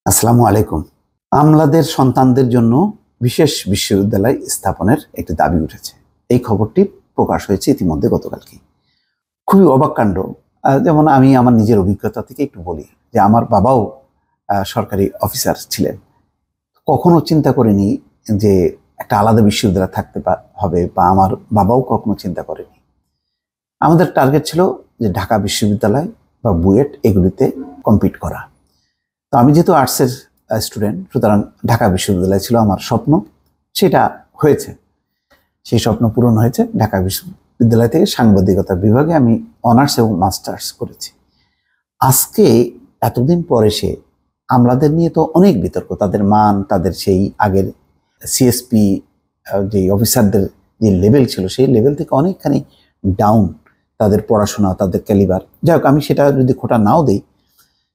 আসসালামু আলাইকুম। আমলাদের সন্তানদের জন্য বিশেষ বিশ্ববিদ্যালয় স্থাপনের একটি দাবি উঠেছে। এই খবরটি প্রকাশ হয়েছে ইতিমধ্যে গতকালকে। খুবই অবাক কাণ্ড। যেমন আমি আমার নিজের অভিজ্ঞতা থেকে একটু বলি যে আমার বাবাও সরকারি অফিসার ছিলেন। কখনো চিন্তা করিনি যে একটা আলাদা বিশ্ববিদ্যালয় থাকতে হবে, বা আমার বাবাও কখনো চিন্তা করেনি। আমাদের টার্গেট ছিল যে ঢাকা বিশ্ববিদ্যালয় বা বুয়েট এগুলিতে কম্পিট করা। তো আমি যেহেতু আর্টসের স্টুডেন্ট, সুতরাং ঢাকা বিশ্ববিদ্যালয় ছিল আমার স্বপ্ন। সেটা হয়েছে, সেই স্বপ্ন পূরণ হয়েছে। ঢাকা বিশ্ববিদ্যালয় থেকে সাংবাদিকতা বিভাগে আমি অনার্স এবং মাস্টার্স করেছি। আজকে এতদিন পর এসে আমলাদের নিয়ে তো অনেক বিতর্ক, তাদের মান, তাদের সেই আগের সিএসপি যে অফিসারদের যে লেভেল ছিল সেই লেভেল থেকে অনেকখানি ডাউন তাদের পড়াশোনা, তাদের ক্যালিবার। যাই হোক, আমি সেটা যদি খোঁটা নাও দিই,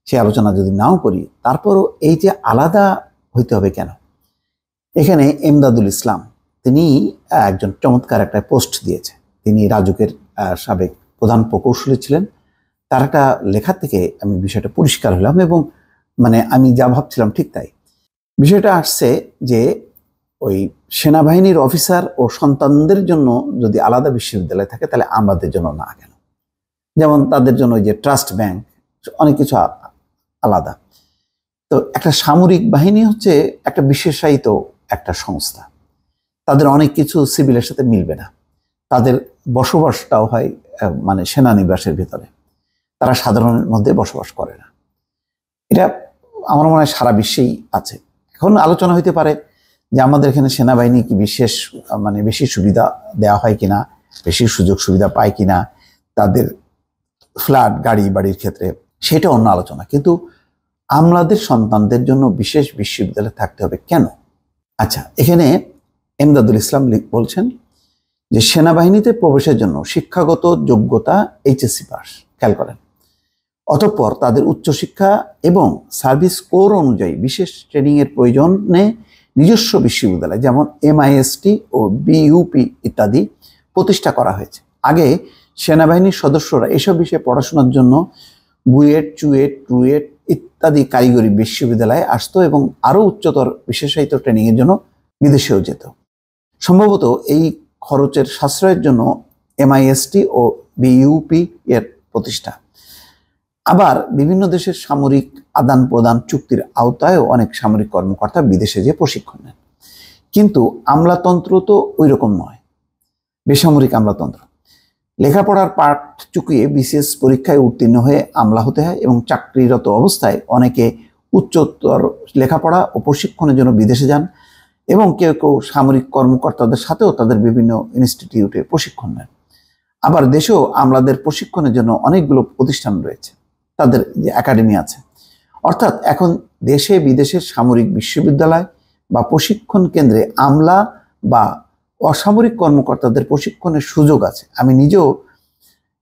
সে আলোচনা যদি নাও করি, তারপরও এই যে আলাদা হইতে হবে কেন? এখানে এমদাদুল ইসলাম তিনি একজন চমৎকার একটা পোস্ট দিয়েছে। তিনি রাজুকের সাবেক প্রধান প্রকৌশলী ছিলেন। তার একটা লেখা থেকে আমি বিষয়টা পরিষ্কার হলাম, এবং আমি যা ভাবছিলাম ঠিক তাই। বিষয়টা আসছে যে ওই সেনাবাহিনীর অফিসার ও সন্তানদের জন্য যদি আলাদা বিশ্ববিদ্যালয় থাকে, তাহলে আমাদের জন্য না কেন? যেমন তাদের জন্য ওই যে ট্রাস্ট ব্যাংক, অনেক কিছু আলাদা। তো একটা সামরিক বাহিনী হচ্ছে একটা বিশেষায়িত একটা সংস্থা। তাদের অনেক কিছু সিভিলের সাথে মিলবে না। তাদের বসবাসটাও হয় সেনানিবাসের ভিতরে। তারা সাধারণের মধ্যে বসবাস করে না। এটা আমার মনে হয় সারা বিশ্বেই আছে। এখন আলোচনা হইতে পারে যে আমাদের এখানে সেনাবাহিনী কি বিশেষ বেশি সুবিধা দেওয়া হয় কিনা, বেশি সুযোগ সুবিধা পায় কিনা তাদের ফ্ল্যাট বাড়ির ক্ষেত্রে, সেটা অন্য আলোচনা। কিন্তু আমলাদের সন্তানদের জন্য বিশেষ বিশ্ববিদ্যালয় থাকতে হবে কেন? আচ্ছা, এখানে এমদাদুল ইসলাম বলছেন যে সেনাবাহিনীতে প্রবেশের জন্য শিক্ষাগত যোগ্যতা এইচএসসি পাস, খেয়াল করেন। অতঃপর তাদের উচ্চশিক্ষা এবং সার্ভিস কোর অনুযায়ী বিশেষ ট্রেনিংয়ের প্রয়োজনে নিজস্ব বিশ্ববিদ্যালয় যেমন এমআইএসটি ও বিইউপি ইত্যাদি প্রতিষ্ঠা করা হয়েছে। আগে সেনাবাহিনীর সদস্যরা এসব বিষয়ে পড়াশোনার জন্য বুয়েট, চুয়েট, রুয়েট ইত্যাদি কারিগরি বিশ্ববিদ্যালয়ে আসতো এবং আরও উচ্চতর বিশেষায়িত ট্রেনিংয়ের জন্য বিদেশেও যেত। সম্ভবত এই খরচের সাশ্রয়ের জন্য এমআইএসটি ও বিইউপি এর প্রতিষ্ঠা। আবার বিভিন্ন দেশের সামরিক আদান প্রদান চুক্তির আওতায়ও অনেক সামরিক কর্মকর্তা বিদেশে যেয়ে প্রশিক্ষণ নেন। কিন্তু আমলাতন্ত্র তো ওই রকম নয়, বেসামরিক আমলাতন্ত্র। লেখাপড়ার পাঠ চুকিয়ে বিসিএস পরীক্ষায় উত্তীর্ণ হয়ে আমলা হতে হয়, এবং চাকরিরত অবস্থায় অনেকে উচ্চতর লেখাপড়া ও প্রশিক্ষণের জন্য বিদেশে যান, এবং কেউ কেউ সামরিক কর্মকর্তাদের সাথেও তাদের বিভিন্ন ইনস্টিটিউটে প্রশিক্ষণ নেন। আবার দেশেও আমলাদের প্রশিক্ষণের জন্য অনেকগুলো প্রতিষ্ঠান রয়েছে, তাদের যে একাডেমি আছে। অর্থাৎ এখন দেশে বিদেশের সামরিক বিশ্ববিদ্যালয় বা প্রশিক্ষণ কেন্দ্রে আমলা বা অসামরিক কর্মকর্তাদের প্রশিক্ষণের সুযোগ আছে। আমি নিজেও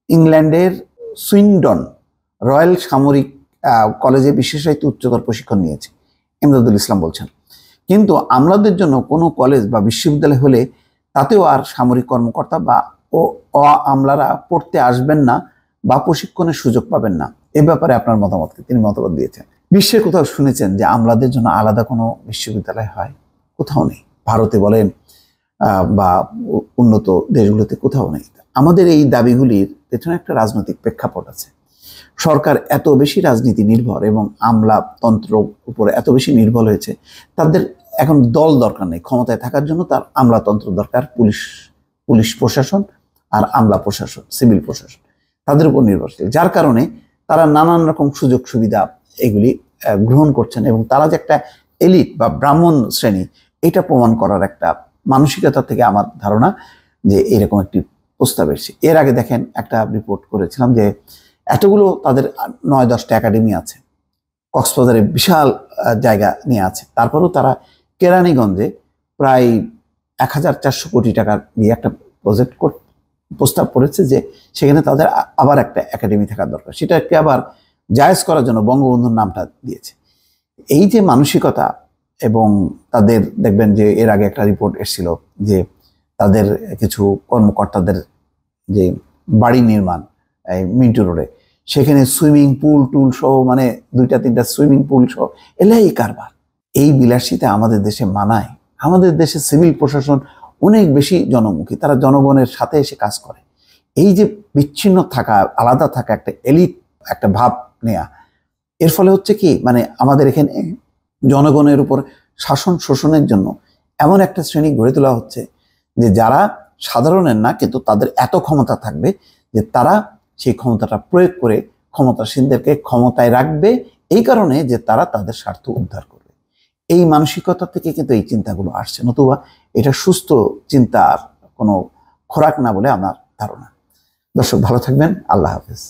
ইংল্যান্ডের সুইন্ডন রয়্যাল সামরিক কলেজে বিশেষায়িত উচ্চতর প্রশিক্ষণ নিয়েছি, এমদাদুল ইসলাম বলছেন। কিন্তু আমলাদের জন্য কোনো কলেজ বা বিশ্ববিদ্যালয় হলে তাতেও আর সামরিক কর্মকর্তা বা আমলারা পড়তে আসবেন না বা প্রশিক্ষণের সুযোগ পাবেন না। এ ব্যাপারে আপনার মতামতকে তিনি মতামত দিয়েছেন। বিশ্বের কোথাও শুনেছেন যে আমলাদের জন্য আলাদা কোনো বিশ্ববিদ্যালয় হয়? কোথাও নেই। ভারতে বলেন বা উন্নত দেশগুলোতে কোথাও নেই। আমাদের এই দাবিগুলির পেছনে একটা রাজনৈতিক প্রেক্ষাপট আছে। সরকার এত বেশি রাজনীতি নির্ভর এবং আমলাতন্ত্র উপরে এত বেশি নির্ভর হয়েছে, তাদের এখন দল দরকার নেই। ক্ষমতায় থাকার জন্য তার আমলাতন্ত্র দরকার, পুলিশ প্রশাসন আর আমলা প্রশাসন, সিভিল প্রশাসন, তাদের উপর নির্ভরশীল। যার কারণে তারা নানান রকম সুযোগ সুবিধা এগুলি গ্রহণ করছেন, এবং তারা যে একটা এলিট বা ব্রাহ্মণ শ্রেণী, এটা প্রমাণ করার একটা মানসিকতা থেকে আমার ধারণা যে এরকম একটি প্রস্তাব এসেছে। এর আগে দেখেন, একটা রিপোর্ট করেছিলাম যে এতগুলো তাদের 9-10টা একাডেমি আছে, কক্সবাজারে বিশাল জায়গা নিয়ে আছে, তারপরেও তারা কেরানীগঞ্জে প্রায় 1400 কোটি টাকা দিয়ে একটা প্রস্তাব করেছে যে সেখানে তাদের আবার একটা একাডেমি থাকার দরকার। সেটাকে আবার জায়েজ করার জন্য বঙ্গবন্ধুর নামটা দিয়েছে। এই যে মানসিকতা, এবং তাদের দেখবেন যে এর আগে একটা রিপোর্ট এসেছিল যে তাদের কিছু কর্মকর্তাদের যে বাড়ি নির্মাণ এই মিন্টু রোডে, সেখানে সুইমিং পুল টুল সহ, মানে 2-3টা সুইমিং পুল সহ এলাই কারবার। এই বিলাসিতা আমাদের দেশে মানায়? আমাদের দেশে সিভিল প্রশাসন অনেক বেশি জনমুখী, তারা জনগণের সাথে এসে কাজ করে। এই যে বিচ্ছিন্ন থাকা, আলাদা থাকা, একটা এলিট একটা ভাব নেয়া, এর ফলে হচ্ছে কি, মানে আমাদের এখানে জনগণের উপর শাসন শোষণের জন্য এমন একটা শ্রেণী গড়ে তোলা হচ্ছে যে যারা সাধারণের না, কিন্তু তাদের এত ক্ষমতা থাকবে যে তারা সেই ক্ষমতাটা প্রয়োগ করে ক্ষমতাসীনদেরকে ক্ষমতায় রাখবে, এই কারণে যে তারা তাদের স্বার্থ উদ্ধার করবে। এই মানসিকতা থেকে কিন্তু এই চিন্তাগুলো আসছে, নতুবা এটা সুস্থ চিন্তার কোনো খোরাক না বলে আমার ধারণা। দর্শক ভালো থাকবেন, আল্লাহ হাফেজ।